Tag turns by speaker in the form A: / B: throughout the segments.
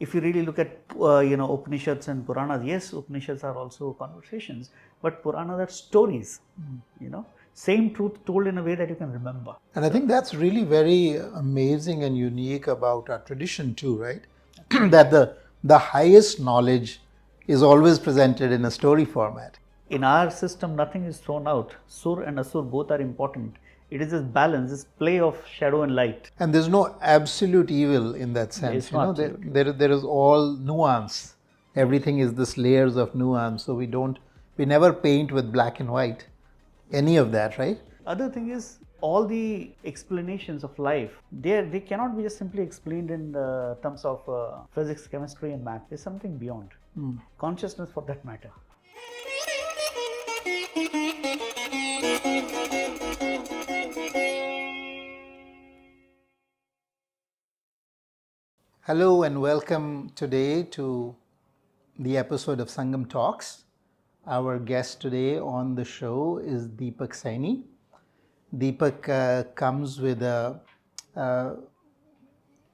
A: if you really look at Upanishads and Puranas, yes, Upanishads are also conversations, but Puranas are stories. Same truth told in a way that you can remember.
B: And I think that's really very amazing and unique about our tradition too, right? That the highest knowledge is always presented in a story format.
A: In our system, nothing is thrown out. Sur and Asur both are important. It is this balance, this play of shadow and light.
B: And there's no absolute evil in that sense.
A: It's not
B: There is all nuance. Everything is this layers of nuance. So we never paint with black and white. Any of that, right?
A: Other thing is, all the explanations of life, they cannot be just simply explained in terms of physics, chemistry and math. There's something beyond. Consciousness for that matter.
B: Hello and welcome today to the episode of Sangam Talks. Our guest today on the show is Deepak Saini. Deepak comes with a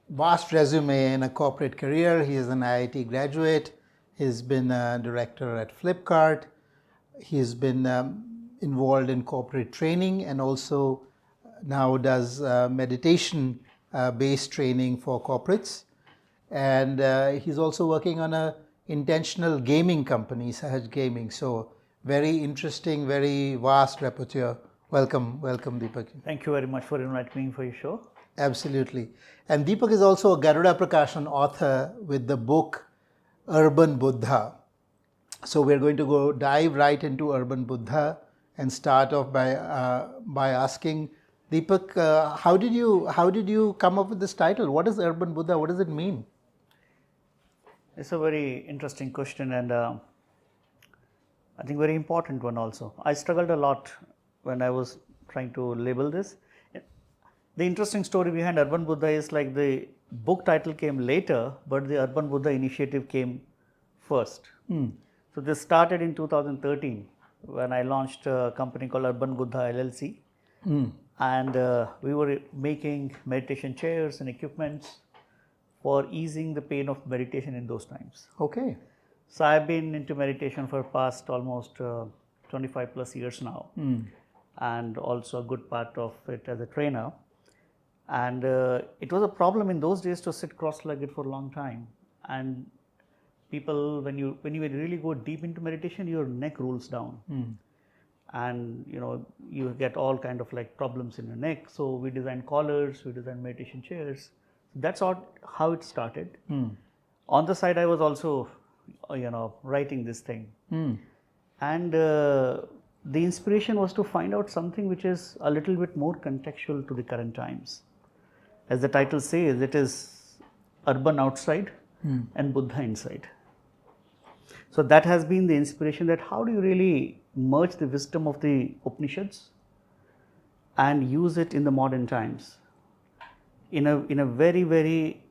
B: vast resume in a corporate career. He is an IIT graduate. He's been a director at Flipkart. He's been involved in corporate training and also now does meditation based training for corporates. And he's also working on a intentional gaming company, Sahaj Gaming. So very interesting, very vast repertoire. Welcome, Deepak.
A: Thank you very much for inviting me for your show.
B: Absolutely. And Deepak is also a Garuda Prakashan author with the book Urban Buddha. So we're going to dive right into Urban Buddha and start off by asking Deepak, how did you come up with this title? What is Urban Buddha? What does it mean?
A: It's a very interesting question and I think very important one also. I struggled a lot when I was trying to label this. The interesting story behind Urban Buddha is like the book title came later, but the Urban Buddha initiative came first. So this started in 2013 when I launched a company called Urban Buddha LLC. And we were making meditation chairs and equipments for easing the pain of meditation in those times.
B: Okay.
A: So I've been into meditation for past almost 25 plus years now, and also a good part of it as a trainer. And it was a problem in those days to sit cross-legged for a long time. And people, when you really go deep into meditation, your neck rolls down. And you get all kind of like problems in your neck. So we designed collars, we designed meditation chairs. That's how it started. On the side, I was also, writing this thing. And the inspiration was to find out something which is a little bit more contextual to the current times. As the title says, it is urban outside and Buddha inside. So that has been the inspiration, that how do you really merge the wisdom of the Upanishads and use it in the modern times in a very, very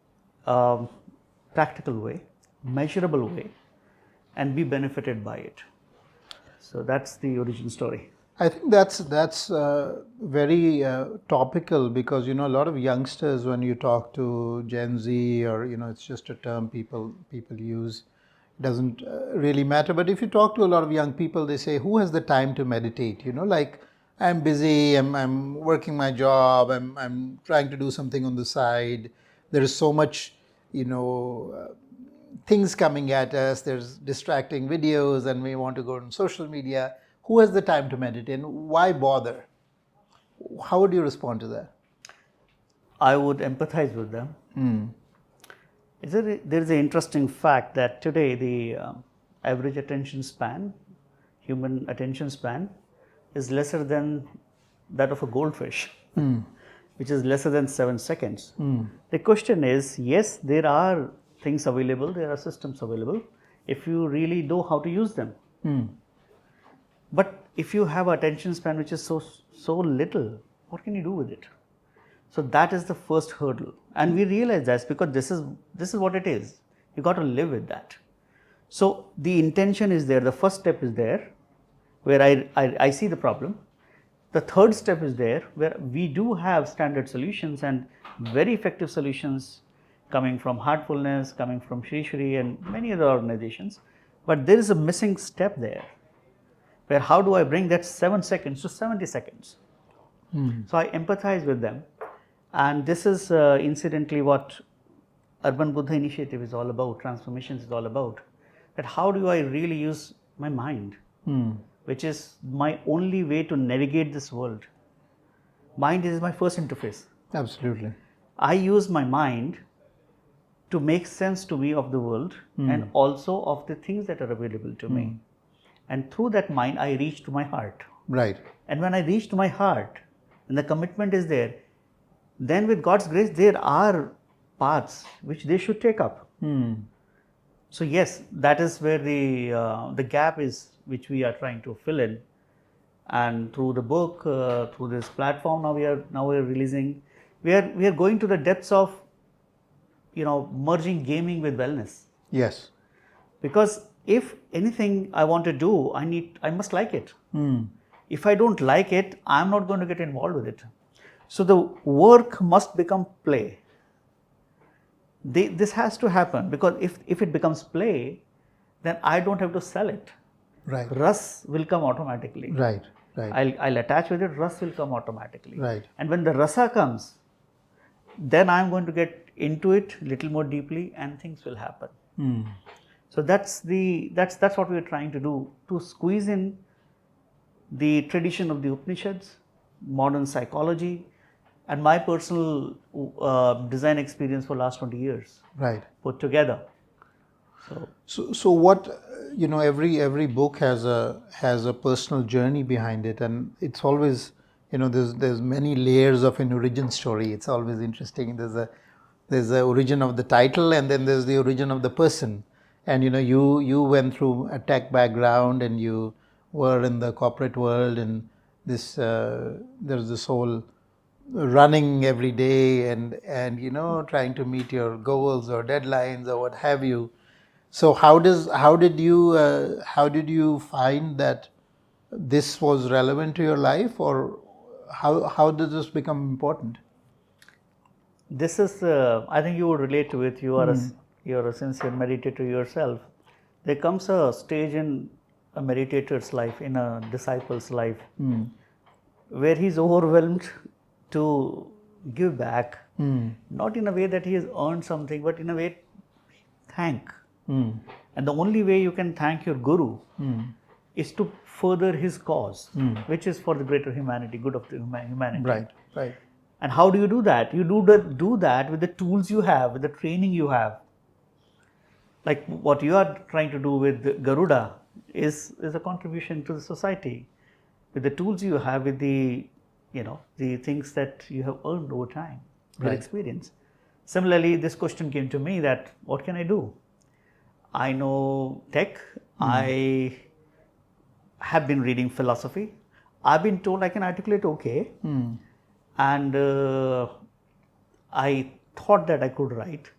A: practical way, measurable way, and be benefited by it. So that's the origin story.
B: I think that's very topical because a lot of youngsters, when you talk to Gen Z, or it's just a term people use, doesn't really matter. But if you talk to a lot of young people, they say, who has the time to meditate? Like, I'm busy, I'm working my job, I'm trying to do something on the side. There is so much, things coming at us. There's distracting videos and we want to go on social media. Who has the time to meditate and why bother? How would you respond to that?
A: I would empathize with them. There is an interesting fact that today the average attention span, human attention span, is lesser than that of a goldfish, which is lesser than 7 seconds. The question is, yes, there are things available, there are systems available, if you really know how to use them. But if you have attention span which is so little, what can you do with it? So that is the first hurdle, and we realize that because this is what it is. You got to live with that. So the intention is there. The first step is there, where I see the problem. The third step is there, where we do have standard solutions and very effective solutions coming from Heartfulness, coming from Shri Shri and many other organizations. But there is a missing step there, where how do I bring that 7 seconds to 70 seconds? So I empathize with them. And this is incidentally what Urban Buddha Initiative is all about, transformations is all about. That how do I really use my mind, which is my only way to navigate this world. Mind is my first interface.
B: Absolutely.
A: I use my mind to make sense to me of the world and also of the things that are available to me. And through that mind, I reach to my heart.
B: Right.
A: And when I reach to my heart, and the commitment is there, then with God's grace, there are paths which they should take up. So yes, that is where the gap is, which we are trying to fill in. And through the book, through this platform, now we are releasing. We are going to the depths of, merging gaming with wellness.
B: Yes.
A: Because if anything I want to do, I must like it. If I don't like it, I'm not going to get involved with it. So the work must become play. This has to happen, because if it becomes play, then I don't have to sell it.
B: Right.
A: Rus will come automatically.
B: Right. Right.
A: I'll attach with it, rus will come automatically.
B: Right.
A: And when the rasa comes, then I'm going to get into it a little more deeply and things will happen. So that's what we are trying to do, to squeeze in the tradition of the Upanishads, modern psychology, and my personal design experience for last 20 years.
B: Right.
A: Put together.
B: So what, every book has a personal journey behind it, and it's always, there's many layers of an origin story. It's always interesting. There's the origin of the title, and then there's the origin of the person. And you went through a tech background, and you were in the corporate world, and there's this whole running every day and trying to meet your goals or deadlines or what have you. So how did you find that this was relevant to your life, or how did this become important?
A: This is I think you would relate to it. You are a sincere meditator yourself. There comes a stage in a meditator's life, in a disciple's life, where he's overwhelmed to give back, not in a way that he has earned something, but in a way thank. And the only way you can thank your guru is to further his cause, which is for the greater humanity, good of the humanity.
B: Right.
A: And how do you do that? You do that with the tools you have, with the training you have. Like what you are trying to do with Garuda is a contribution to the society, with the tools you have, with the things that you have earned over time, your experience. Similarly, this question came to me that what can I do? I know tech. I have been reading philosophy. I've been told I can articulate okay. And I thought that I could write.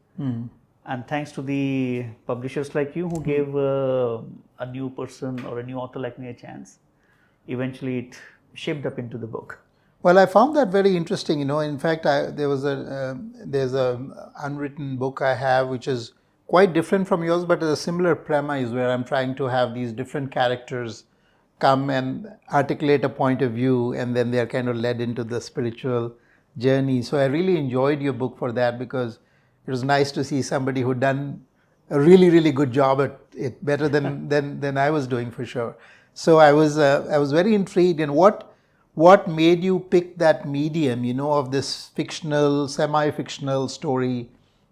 A: And thanks to the publishers like you who gave a new person or a new author like me a chance, eventually it shaped up into the book.
B: Well, I found that very interesting. In fact, there's a unwritten book I have which is quite different from yours, but a similar premise, where I'm trying to have these different characters come and articulate a point of view, and then they're kind of led into the spiritual journey. So I really enjoyed your book for that, because it was nice to see somebody who'd done a really, really good job at it, better than I was doing, for sure. So I was very intrigued. And what made you pick that medium, of this fictional, semi-fictional story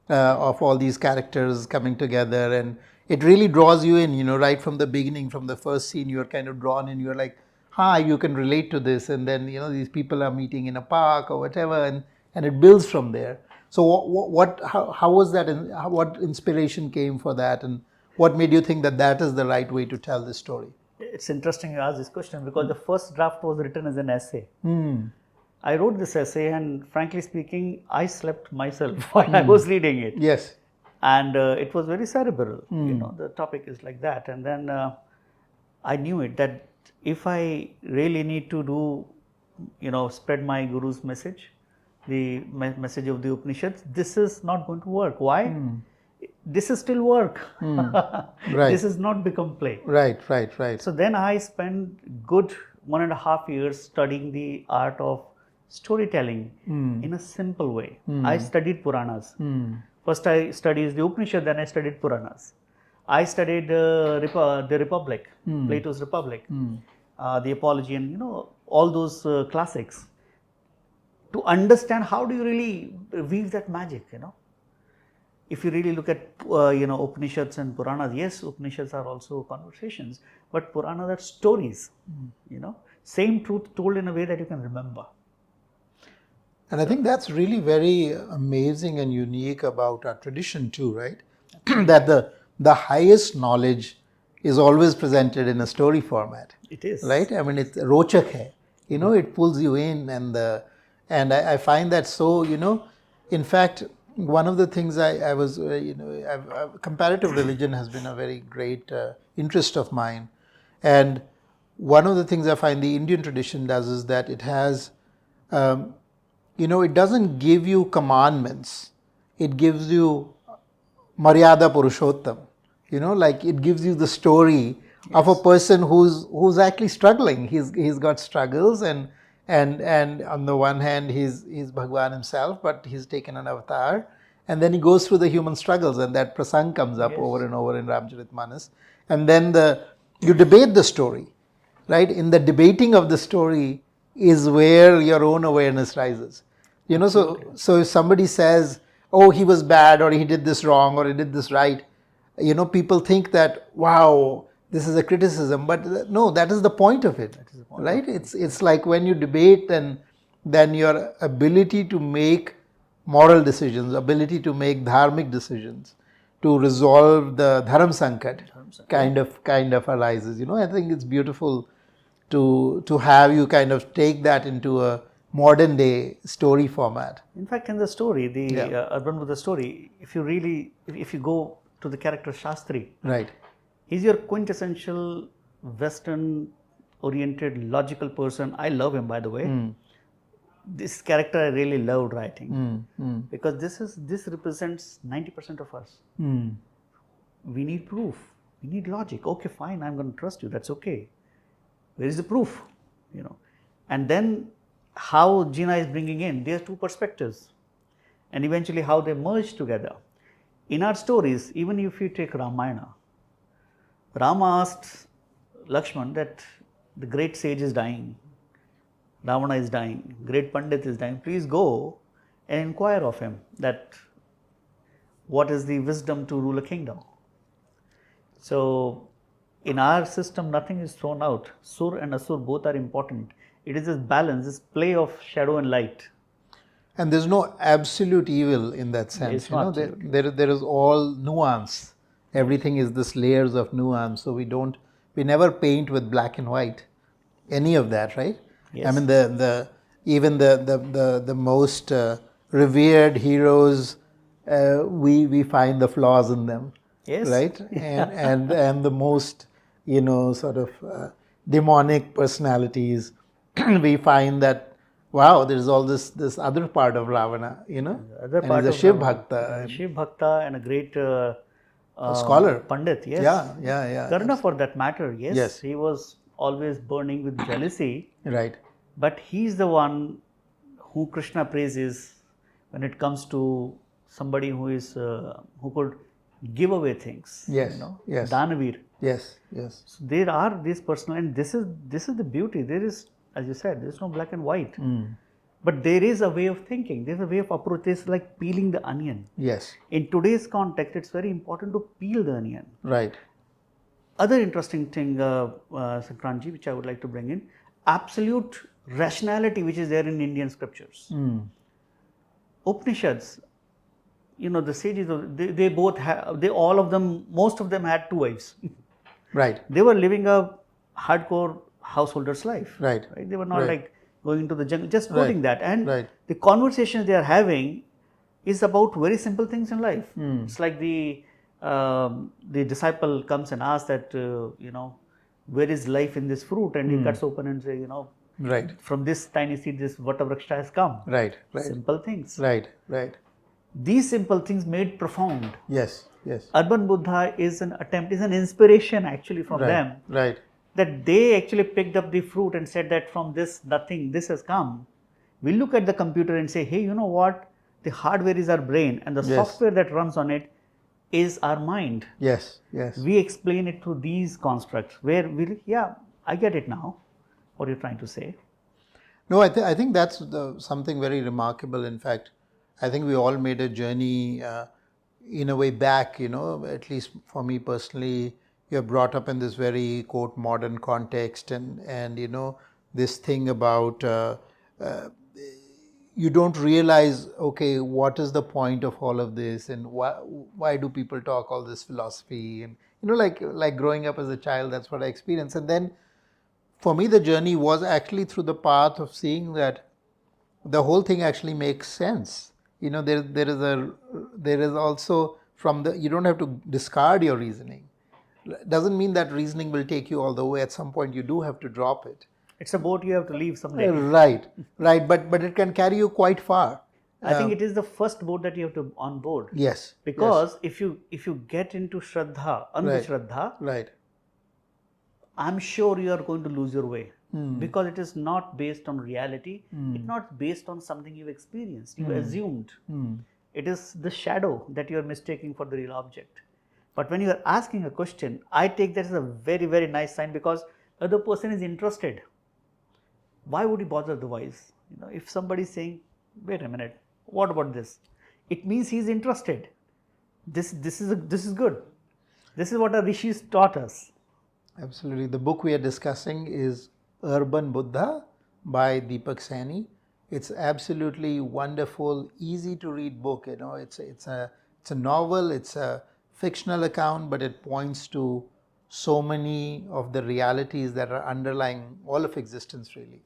B: of all these characters coming together? And it really draws you in, right from the beginning, from the first scene, you're kind of drawn in. You're like, you can relate to this. And then, these people are meeting in a park or whatever, and it builds from there. So how was that, and what inspiration came for that, and what made you think that is the right way to tell this story?
A: It's interesting you ask this question, because the first draft was written as an essay. I wrote this essay, and frankly speaking, I slept myself while I was reading it.
B: Yes.
A: And it was very cerebral. The topic is like that. And then I knew it, that if I really need to do, spread my guru's message, the message of the Upanishads, this is not going to work. Why? This is still work.
B: Right.
A: This has not become play.
B: Right, right, right.
A: So then I spent good 1.5 years studying the art of storytelling in a simple way. I studied Puranas. First I studied the Upanishad, then I studied Puranas. I studied the Republic, Plato's Republic, the Apology, and all those classics, to understand how do you really weave that magic. If you really look at Upanishads and Puranas, yes, Upanishads are also conversations, but Puranas are stories. Same truth told in a way that you can remember.
B: And I think that's really very amazing and unique about our tradition too, right? That the highest knowledge is always presented in a story format.
A: It is.
B: Right? I mean, it's rochak hai. It pulls you in, and I find that so, in fact, one of the things I was, comparative religion has been a very great interest of mine. And one of the things I find the Indian tradition does is that it has, it doesn't give you commandments. It gives you Maryada Purushottam. Like it gives you the story of a person who's actually struggling. He's got struggles, and on the one hand he's Bhagwan himself, but he's taken an avatar, and then he goes through the human struggles, and that prasang comes up over and over in Ramcharitmanas, and then you debate the story, right? In the debating of the story is where your own awareness rises. So if somebody says, oh, he was bad, or he did this wrong, or he did this right, people think that, wow, this is a criticism, but no, that is the point of it, right? It's like when you debate, then your ability to make moral decisions, ability to make dharmic decisions, to resolve the dharam sankat kind of arises. I think it's beautiful to have you kind of take that into a modern day story format.
A: In fact, in the story, the Urban Buddha story, if you go to the character Shastri,
B: right,
A: he's your quintessential Western oriented logical person. I love him, by the way. This character I really loved writing because this represents 90% of us. We need proof, we need logic. Okay, fine, I'm going to trust you, that's okay. Where is the proof? And then how Jina is bringing in, there are two perspectives, and eventually how they merge together. In our stories, even if you take Ramayana, Rama asked Lakshman that the great sage is dying, Ravana is dying, great Pandit is dying, please go and inquire of him that what is the wisdom to rule a kingdom. So in our system, nothing is thrown out. Sur and Asur both are important. It is this balance, this play of shadow and light.
B: And there's no absolute evil in that sense. There is all nuance. Everything is this layers of nuance. So we never paint with black and white, any of that, right?
A: Yes.
B: I mean, even the most revered heroes, we find the flaws in them.
A: Yes.
B: Right? And the most, sort of demonic personalities, we find that, wow, there's all this other part of Ravana,
A: Other
B: and
A: part
B: he's a
A: of
B: Shiv
A: Ravana.
B: Bhakta.
A: Shiv Bhakta and a great
B: scholar.
A: Pandit, yes.
B: Yeah.
A: Karna, for that matter,
B: Yes.
A: He was always burning with jealousy.
B: Right.
A: But he's the one who Krishna praises when it comes to somebody who could give away things.
B: Yes. Yes.
A: Danavir.
B: Yes.
A: So there are these personal, and this is the beauty. There is, as you said, there is no black and white. But there is a way of thinking. There is a way of approach. It's like peeling the onion.
B: Yes.
A: In today's context, it's very important to peel the onion.
B: Right.
A: Other interesting thing, Sankrantji, which I would like to bring in, absolute rationality which is there in Indian scriptures. Upanishads, the sages, they both have, most of them had two wives.
B: Right.
A: They were living a hardcore householder's life.
B: Right.
A: They were not
B: Right.
A: like going into the jungle, just quoting that. And
B: Right.
A: the conversations they are having is about very simple things in life. It's like the disciple comes and asks that, where is life in this fruit? And he cuts open and says,
B: Right.
A: From this tiny seed, this Vatavraksha has come.
B: Right. Right.
A: Simple things.
B: Right. Right.
A: These simple things made profound.
B: Yes. Yes.
A: Urban Buddha is an attempt, is an inspiration actually from
B: Right.
A: them.
B: Right.
A: That they actually picked up the fruit and said that from this nothing, this has come. We look at the computer and say, hey, you know what? The hardware is our brain and the
B: Yes.
A: software that runs on it is our mind.
B: Yes. Yes.
A: We explain it through these constructs where we, yeah, I get it now. What you're trying to say.
B: No, I think that's something very remarkable. In fact, I think we all made a journey in a way back, at least for me personally. You're brought up in this very, quote, modern context and this thing about you don't realize, okay, what is the point of all of this and why do people talk all this philosophy? And, like growing up as a child, that's what I experienced. And then for me, the journey was actually through the path of seeing that the whole thing actually makes sense. There is also you don't have to discard your reasoning. Doesn't mean that reasoning will take you all the way. At some point, you do have to drop it.
A: It's a boat you have to leave someday.
B: Right. But it can carry you quite far.
A: I think it is the first boat that you have to on board.
B: Yes.
A: Because if you get into Shraddha, Andhashraddha,
B: right.
A: I'm sure you are going to lose your way. Because it is not based on reality. It's not based on something you've experienced, you assumed. It is the shadow that you are mistaking for the real object. But when you are asking a question, I take that as a very, very nice sign because the other person is interested. Why would he bother otherwise? If somebody is saying, wait a minute, what about this? It means he is interested. This is good. This is what our rishis taught us.
B: Absolutely. The book we are discussing is Urban Buddha by Deepak Saini. It's absolutely wonderful, easy to read book. It's a novel. It's a fictional account, but it points to so many of the realities that are underlying all of existence, really.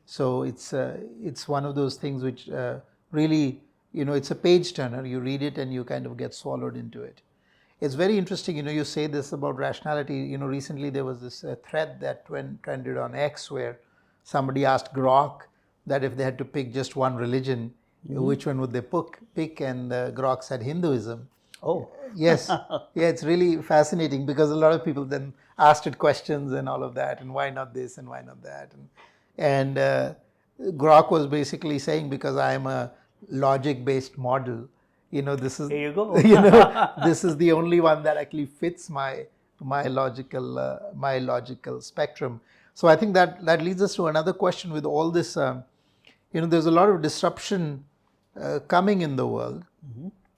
B: So it's one of those things which really, it's a page turner. You read it and you kind of get swallowed into it. It's very interesting, you say this about rationality. Recently there was this thread that trended on X where somebody asked Grok that if they had to pick just one religion, which one would they pick? And Grok said Hinduism.
A: Oh.
B: Yes. Yeah, it's really fascinating because a lot of people then asked it questions and all of that, and why not this and why not that. And Grok was basically saying, because I am a logic-based model, this is,
A: here you go.
B: this is the only one that actually fits my logical spectrum. So I think that leads us to another question with all this. There's a lot of disruption coming in the world.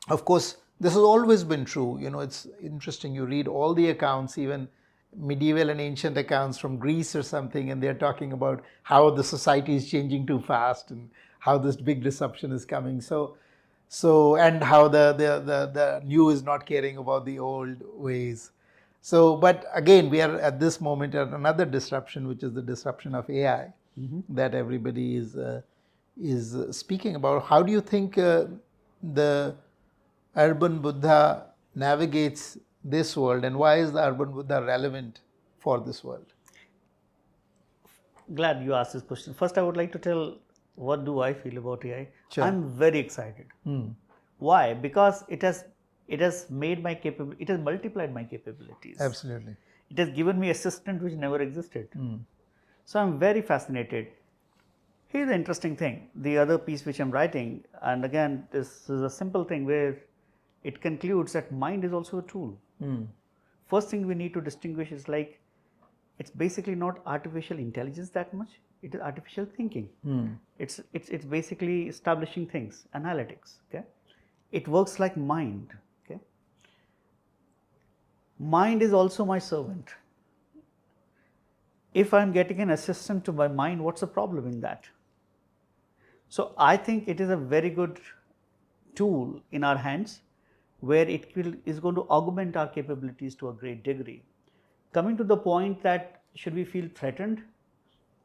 B: Of course, this has always been true. It's interesting. You read all the accounts, even medieval and ancient accounts from Greece or something, and they're talking about how the society is changing too fast and how this big disruption is coming. So and how the new is not caring about the old ways. So, but again, we are at this moment at another disruption, which is the disruption of AI that everybody is speaking about. How do you think the Urban Buddha navigates this world, and why is the Urban Buddha relevant for this world?
A: Glad you asked this question. First, I would like to tell what do I feel about AI.
B: Sure.
A: I'm very excited. Why? Because it has made my capability. It has multiplied my capabilities.
B: Absolutely.
A: It has given me assistant which never existed. So I'm very fascinated. Here's the interesting thing. The other piece which I'm writing, and again, this is a simple thing where it concludes that mind is also a tool. First thing we need to distinguish is like, it's basically not artificial intelligence that much. It is artificial thinking. It's basically establishing things, analytics. Okay, it works like mind. Okay, mind is also my servant. If I'm getting an assistant to my mind, what's the problem in that? So I think it is a very good tool in our hands where it is going to augment our capabilities to a great degree. Coming to the point that should we feel threatened?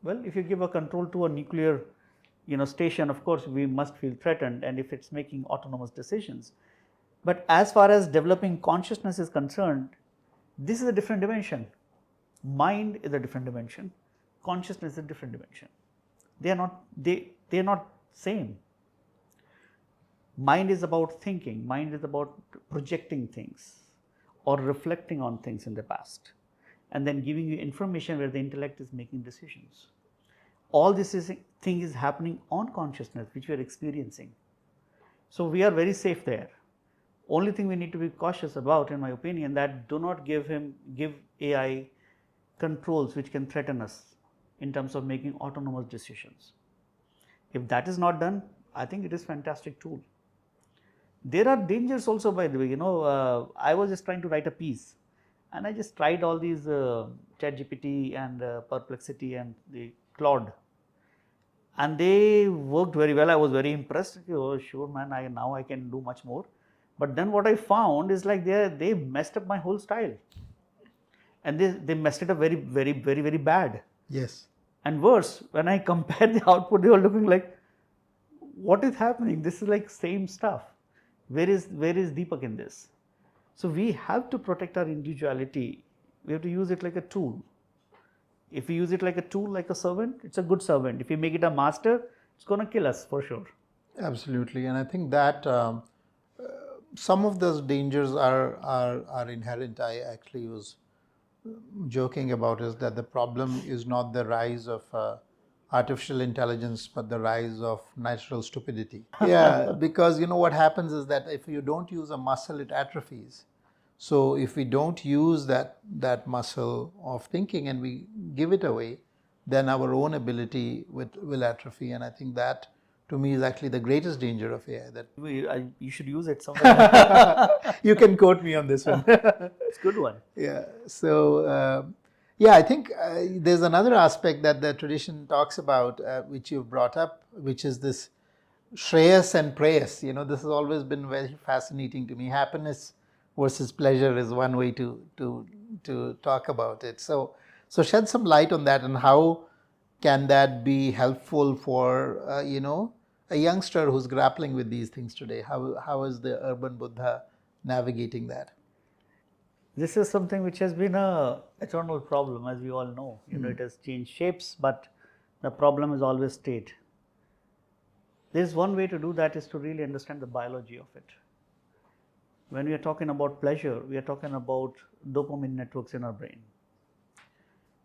A: Well, if you give a control to a nuclear station, of course we must feel threatened, and if it's making autonomous decisions. But as far as developing consciousness is concerned, this is a different dimension. Mind is a different dimension. Consciousness is a different dimension. They are not same. Mind is about thinking, mind is about projecting things or reflecting on things in the past and then giving you information where the intellect is making decisions. All this thing is happening on consciousness, which we are experiencing. So we are very safe there. Only thing we need to be cautious about, in my opinion, that do not give AI controls which can threaten us in terms of making autonomous decisions. If that is not done, I think it is a fantastic tool. There are dangers also, by the way. I was just trying to write a piece, and I just tried all these ChatGPT and Perplexity and the Claude, and they worked very well. I was very impressed. Oh, sure, man! Now I can do much more. But then what I found is like they messed up my whole style, and they messed it up very, very, very, very bad.
B: Yes.
A: And worse, when I compare the output, they were looking like, what is happening? This is like same stuff. Where is Deepak in this? So we have to protect our individuality. We have to use it like a tool. If we use it like a tool, like a servant, it's a good servant. If we make it a master, it's going to kill us for sure.
B: Absolutely. And I think that some of those dangers are inherent. I actually was joking about is that the problem is not the rise of artificial intelligence, but the rise of natural stupidity. Yeah, because what happens is that if you don't use a muscle, it atrophies. So if we don't use that muscle of thinking and we give it away, then our own ability will atrophy. And I think that, to me, is actually the greatest danger of AI. That
A: you should use it somewhere.
B: You can quote me on this one.
A: It's a good one.
B: Yeah. So, I think there's another aspect that the tradition talks about, which you've brought up, which is this Shreyas and Preyas. This has always been very fascinating to me. Happiness versus pleasure is one way to talk about it. So shed some light on that, and how can that be helpful for a youngster who's grappling with these things today? How is the urban Buddha navigating that?
A: This is something which has been an eternal problem, as we all know. It has changed shapes, but the problem is always stayed. There's one way to do that, is to really understand the biology of it. When we are talking about pleasure, we are talking about dopamine networks in our brain.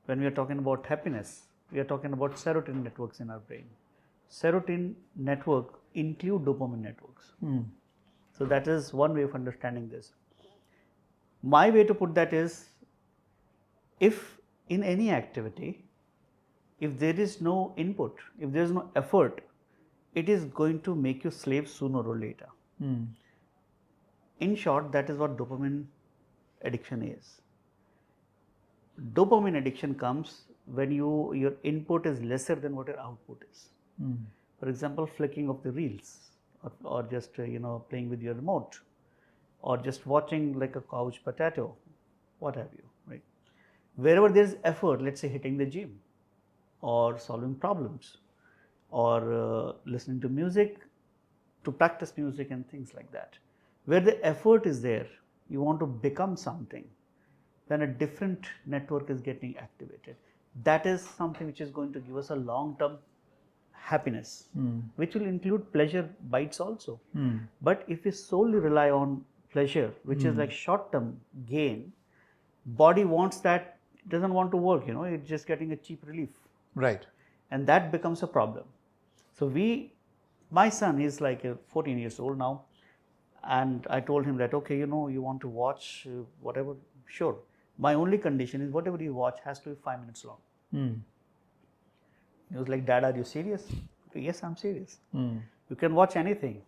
A: When we are talking about happiness, we are talking about serotonin networks in our brain. Serotonin network include dopamine networks. So that is one way of understanding this. My way to put that is, if in any activity, if there is no input, if there is no effort, it is going to make you slave sooner or later. In short, that is what dopamine addiction is. Dopamine addiction comes when your input is lesser than what your output is. For example, flicking of the reels, or just playing with your remote, or just watching like a couch potato, what have you, right? Wherever there is effort, let's say hitting the gym, or solving problems, or listening to music, to practice music and things like that. Where the effort is there, you want to become something, then a different network is getting activated. That is something which is going to give us a long-term happiness, which will include pleasure bites also. But if we solely rely on pleasure, which is like short-term gain, body wants that, doesn't want to work, it's just getting a cheap relief.
B: Right.
A: And that becomes a problem. So my son is like 14 years old now, and I told him that, okay, you want to watch whatever, sure. My only condition is whatever you watch has to be 5 minutes long. He was like, Dad, are you serious? Okay, yes, I'm serious. You can watch anything.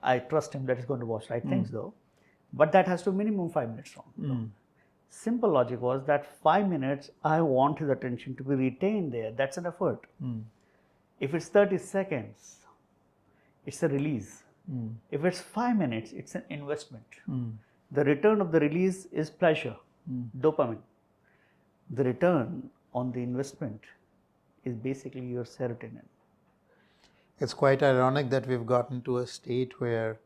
A: I trust him that he's going to watch right things though, but that has to be minimum 5 minutes long. Simple logic was that 5 minutes, I want his attention to be retained there. That's an effort. If it's 30 seconds, it's a release. If it's 5 minutes, it's an investment. The return of the release is pleasure, dopamine. The return on the investment is basically your serotonin.
B: It's quite ironic that we've gotten to a state where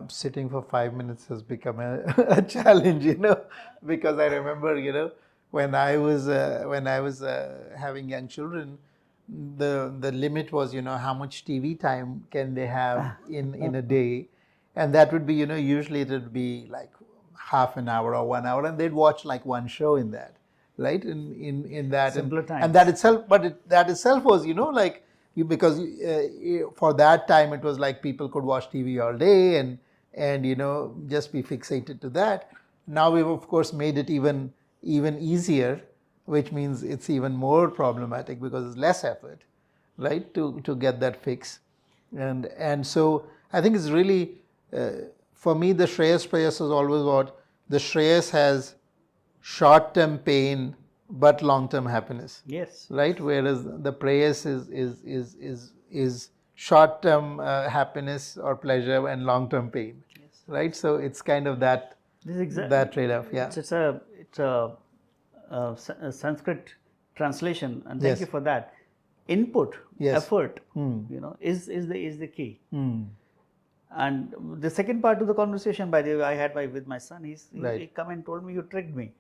B: sitting for 5 minutes has become a challenge, because I remember, when I was having young children, the limit was, how much TV time can they have in a day, and that would be, usually it would be like half an hour or 1 hour, and they'd watch like one show in that, right? In that,
A: Simpler times.
B: and that itself, that itself was, like because for that time it was like people could watch TV all day and just be fixated to that. Now we've of course made it even easier, which means it's even more problematic because it's less effort, right, to get that fix. And so I think it's really, for me, the Shreyas Prayas is always what the Shreyas has short-term pain but long-term happiness.
A: Yes.
B: Right, whereas the Prayas is short-term happiness or pleasure and long-term pain.
A: Yes.
B: Right, so it's kind of that that trade-off. Yeah.
A: It's a Sanskrit translation, and thank you for that. Input, effort, is the key. And the second part of the conversation, by the way, I had with my son. He come and told me, you tricked me.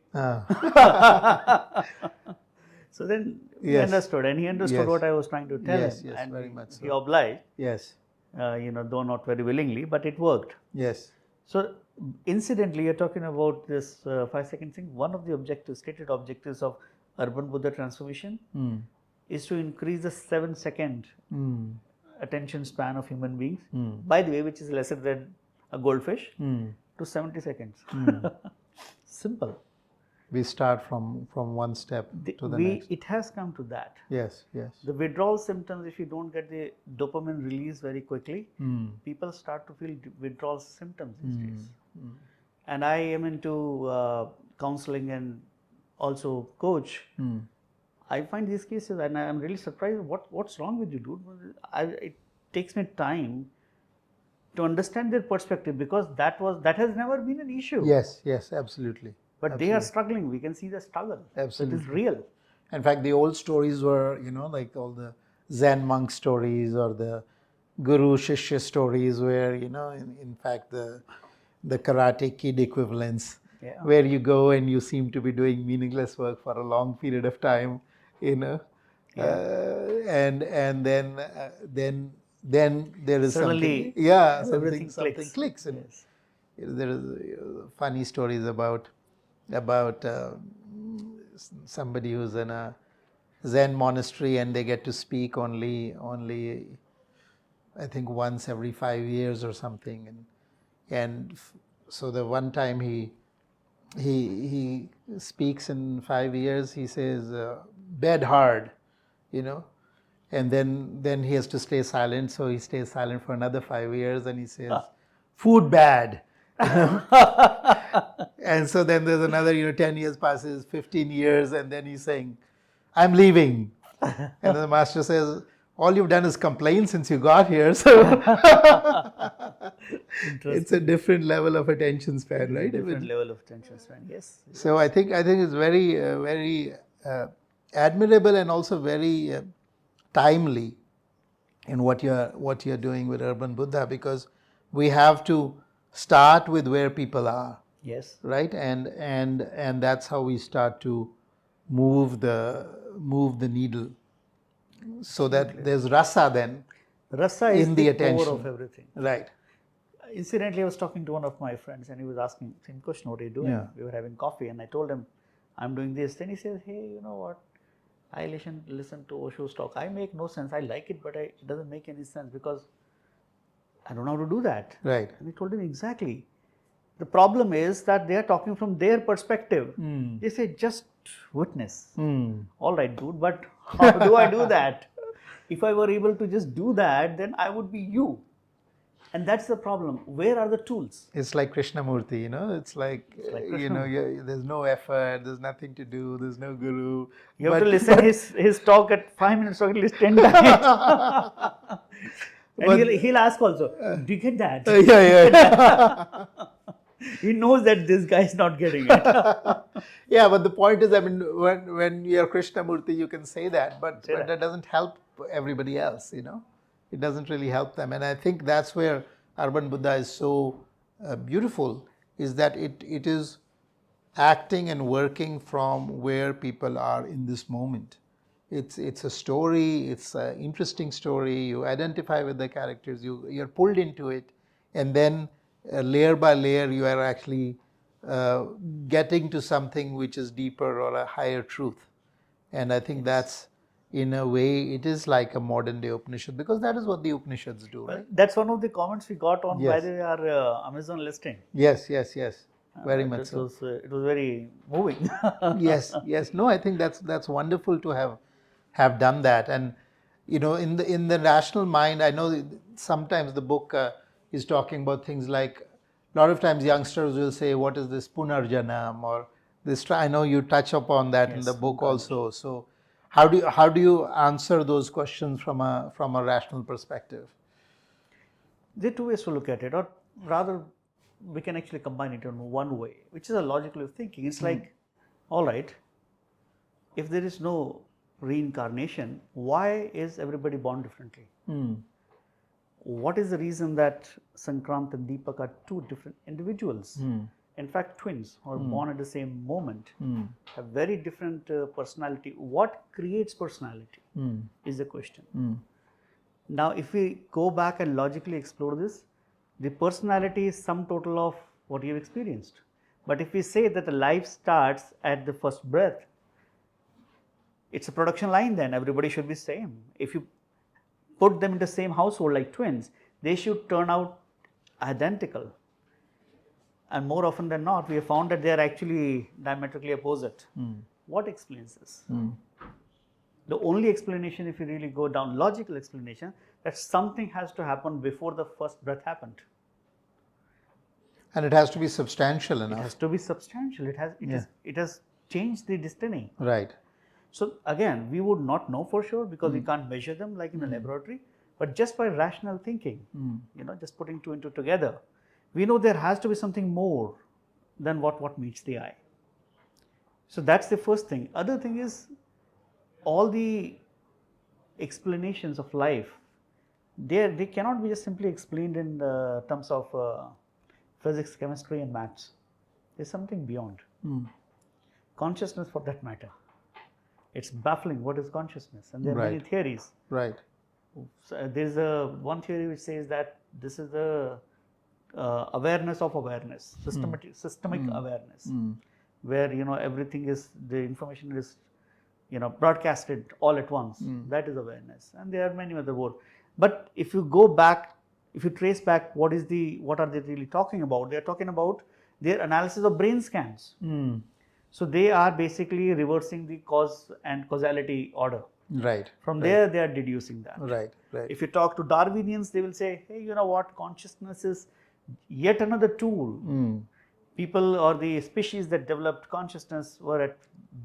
A: So then he understood, and he understood what I was trying to tell him.
B: Yes,
A: and
B: very much so.
A: He obliged.
B: Yes.
A: Though not very willingly, but it worked.
B: Yes.
A: So incidentally, you're talking about this 5-second thing. One of the stated objectives of Urban Buddha transformation is to increase the 7-second attention span of human beings, by the way, which is lesser than a goldfish, to 70 seconds. Simple.
B: We start from one step to the next.
A: It has come to that.
B: Yes, yes.
A: The withdrawal symptoms, if you don't get the dopamine release very quickly, people start to feel withdrawal symptoms these days. And I am into counseling and also coach. I find these cases, and I am really surprised. What's wrong with you, dude? It takes me time to understand their perspective, because that has never been an issue.
B: Yes, yes, absolutely.
A: But they are struggling. We can see the struggle.
B: Absolutely.
A: It is real.
B: In fact, the old stories were, like all the Zen monk stories or the Guru Shishya stories, where, in fact, the Karate Kid equivalents, where you go and you seem to be doing meaningless work for a long period of time, and then there is
A: suddenly
B: something clicks. And there is funny stories about somebody who's in a Zen monastery and they get to speak only I think once every 5 years or something, and so the one time he speaks in 5 years, he says bed hard, and then he has to stay silent, so he stays silent for another 5 years, and he says food bad. And so then there's another 10 years passes, 15 years, and then he's saying, I'm leaving. And the master says, all you've done is complain since you got here. So it's a different level of attention span, right?
A: Different level of attention span, yes.
B: So I think it's very very admirable and also very timely in what you're doing with Urban Buddha, because we have to start with where people are.
A: Yes.
B: Right, and that's how we start to move the needle, so that there's rasa then.
A: Rasa is
B: in the
A: core
B: attention
A: of everything.
B: Right.
A: Incidentally, I was talking to one of my friends, and he was asking same question, what are you doing?
B: Yeah.
A: We were having coffee, and I told him, I'm doing this. Then he says, hey, you know what? I listen to Osho's talk. I make no sense. I like it, but it doesn't make any sense because I don't know how to do that.
B: Right.
A: And we told him exactly. The problem is that they are talking from their perspective. They say, just witness. All right, dude, but how do I do that? If I were able to just do that, then I would be you. And that's the problem. Where are the tools?
B: It's like Krishnamurti, it's like there's no effort, there's nothing to do, there's no guru.
A: You have to listen his talk at 5 minutes, or at least 10 times. And he'll ask also, do you get that?
B: Yeah.
A: He knows that this guy is not getting it.
B: Yeah, but the point is, when you're Krishnamurti, you can say that, but that doesn't help everybody else, It doesn't really help them. And I think that's where Urban Buddha is so beautiful, is that it is acting and working from where people are in this moment. It's a story, it's an interesting story, you identify with the characters, you're pulled into it, and then layer by layer you are actually getting to something which is deeper or a higher truth. And I think that's, in a way, it is like a modern day Upanishad, because that is what the Upanishads do, right?
A: That's one of the comments we got on
B: Yes.
A: by our Amazon listing.
B: Yes, very much so.
A: It was very moving.
B: Yes. No, I think that's wonderful to have done that. And in the rational mind, I know sometimes the book is talking about things like, a lot of times youngsters will say, what is this punarjanam, or this? I know you touch upon that in the book also. So how do you answer those questions from a rational perspective?
A: There are two ways to look at it, or rather, we can actually combine it in one way, which is a logical way of thinking. It's like, all right, if there is no reincarnation, why is everybody born differently? What is the reason that Sankrant and Deepak are two different individuals? In fact, twins who are born at the same moment have very different personality. What creates personality is the question. Now, if we go back and logically explore this, the personality is sum total of what you have experienced. But if we say that the life starts at the first breath, it's a production line, then everybody should be same. If you put them in the same household like twins, they should turn out identical. And more often than not, we have found that they are actually diametrically opposite. What explains this? The only explanation, if you really go down logical explanation, that something has to happen before the first breath happened.
B: And it has to be substantial enough.
A: It has to be substantial. It has changed the destiny.
B: Right.
A: So again, we would not know for sure because we can't measure them like in a laboratory. But just by rational thinking, just putting two and two together, we know there has to be something more than what meets the eye. So that's the first thing. Other thing is, all the explanations of life, they cannot be just simply explained in terms of physics, chemistry and maths. There's something beyond. Consciousness, for that matter. It's baffling what is consciousness, and there are many theories.
B: Right.
A: So there's one theory which says that this is the awareness of awareness, systemic awareness, where everything is, the information is broadcasted all at once. That is awareness, and there are many other words. But if you go back, if you trace back, what are they really talking about? They are talking about their analysis of brain scans. So they are basically reversing the cause and causality order.
B: Right.
A: From there, they are deducing that.
B: Right.
A: If you talk to Darwinians, they will say, hey, you know what? Consciousness is yet another tool. People or the species that developed consciousness were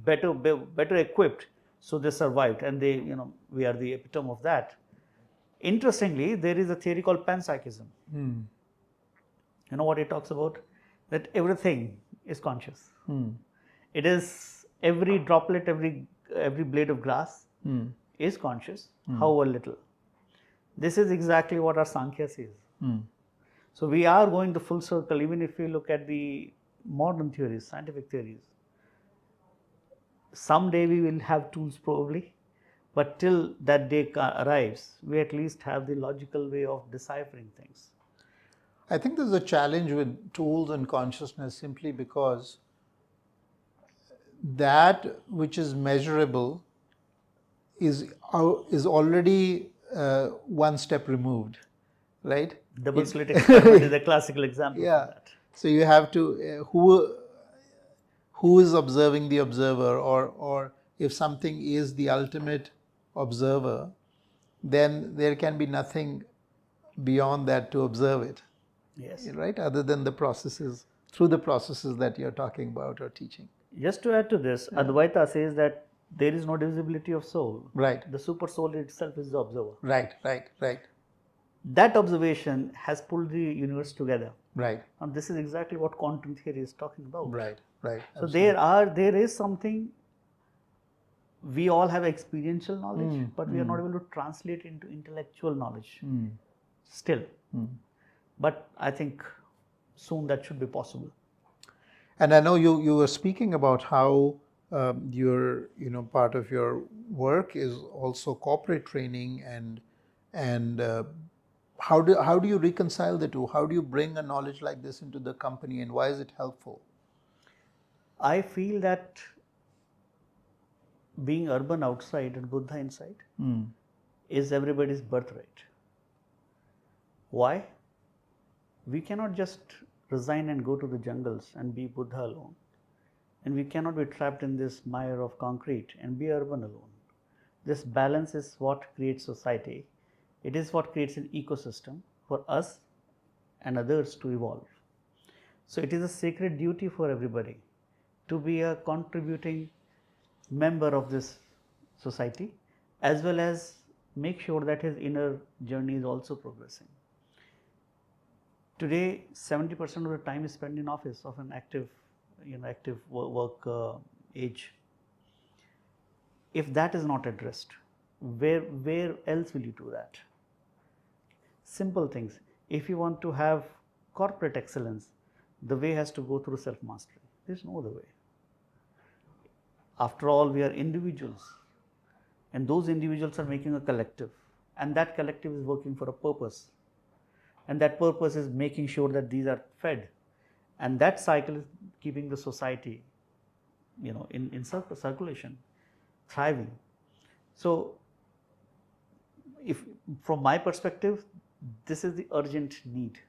A: better equipped, so they survived, and we are the epitome of that. Interestingly, there is a theory called panpsychism. You know what it talks about? That everything is conscious. It is every droplet, every blade of grass is conscious, however little. This is exactly what our Sankhya says. So we are going the full circle, even if we look at the modern theories, scientific theories. Someday we will have tools probably, but till that day arrives, we at least have the logical way of deciphering things.
B: I think there's a challenge with tools and consciousness simply because that which is measurable is already one step removed, right?
A: Double slit experiment is a classical example of that.
B: So you have to, who is observing the observer, or if something is the ultimate observer, then there can be nothing beyond that to observe it.
A: Yes.
B: Right? Other than the processes, through the processes that you're talking about or teaching.
A: Just to add to this, Advaita says that there is no divisibility of soul.
B: Right.
A: The super soul itself is the observer.
B: Right.
A: That observation has pulled the universe together.
B: Right.
A: And this is exactly what quantum theory is talking about.
B: Right.
A: So there is something, we all have experiential knowledge, but we are not able to translate into intellectual knowledge still. But I think soon that should be possible.
B: And I know you were speaking about how your part of your work is also corporate training, and how do you reconcile the two? How do you bring a knowledge like this into the company, and why is it helpful?
A: I feel that being urban outside and Buddha inside is everybody's birthright. Why? We cannot just resign and go to the jungles and be Buddha alone. And we cannot be trapped in this mire of concrete and be urban alone. This balance is what creates society. It is what creates an ecosystem for us and others to evolve. So it is a sacred duty for everybody to be a contributing member of this society, as well as make sure that his inner journey is also progressing. Today, 70% of the time is spent in office of an active work age. If that is not addressed, where else will you do that? Simple things. If you want to have corporate excellence, the way has to go through self-mastery. There is no other way. After all, we are individuals, and those individuals are making a collective, and that collective is working for a purpose, and that purpose is making sure that these are fed, and that cycle is keeping the society, in circulation, thriving. So, if from my perspective, this is the urgent need,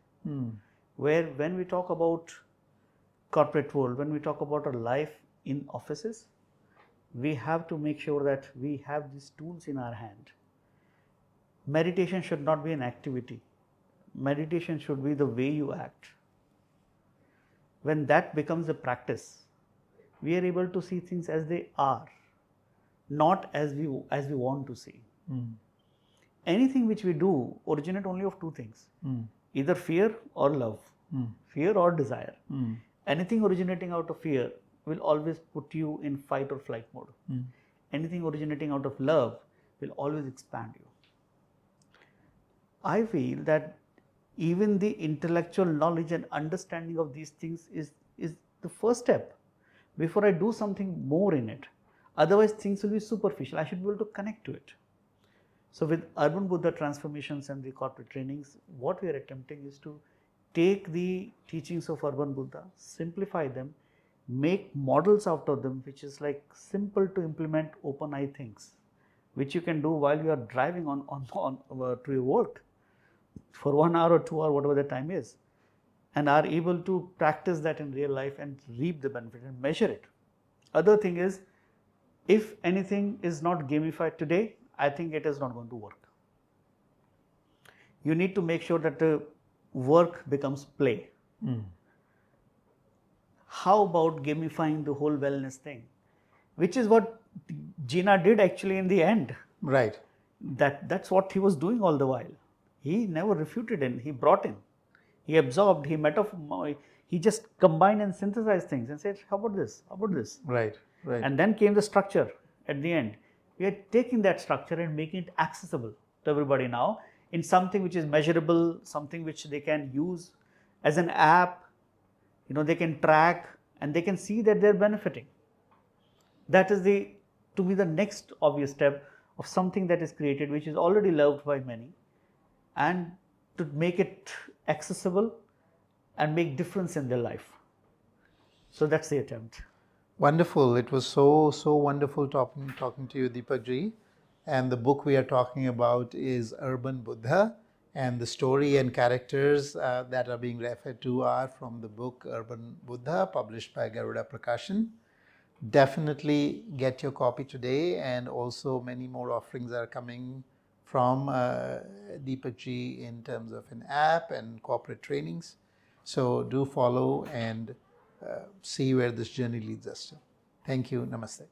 A: where when we talk about corporate world, when we talk about our life in offices, we have to make sure that we have these tools in our hand. Meditation should not be an activity. Meditation should be the way you act. When that becomes a practice, we are able to see things as they are, not as we want to see. Anything which we do originate only of two things, either fear or love, fear or desire. Anything originating out of fear will always put you in fight or flight mode. Anything originating out of love will always expand you. I feel that even the intellectual knowledge and understanding of these things is the first step before I do something more in it. Otherwise, things will be superficial. I should be able to connect to it. So with Urban Buddha transformations and the corporate trainings, what we are attempting is to take the teachings of Urban Buddha, simplify them, make models out of them, which is like simple to implement open eye things, which you can do while you are driving on to your work for 1 hour or 2 hours, whatever the time is, and are able to practice that in real life and reap the benefit and measure it. Other thing is, if anything is not gamified today, I think it is not going to work. You need to make sure that the work becomes play. How about gamifying the whole wellness thing, which is what Gina did actually in the end.
B: Right.
A: That's what he was doing all the while. He never refuted in. He brought in. He absorbed. He just combined and synthesized things and said, "How about this? How about this?"
B: Right. Right.
A: And then came the structure at the end. We are taking that structure and making it accessible to everybody now in something which is measurable, something which they can use as an app. They can track and they can see that they're benefiting. That is to me the next obvious step of something that is created, which is already loved by many, and to make it accessible and make difference in their life. So that's the attempt.
B: Wonderful. It was so wonderful talking to you, Deepak ji. And the book we are talking about is Urban Buddha, and the story and characters that are being referred to are from the book Urban Buddha, published by Garuda Prakashan. Definitely get your copy today, and also many more offerings are coming from Deepak ji in terms of an app and corporate trainings. So do follow and see where this journey leads us to. Thank you. Namaste.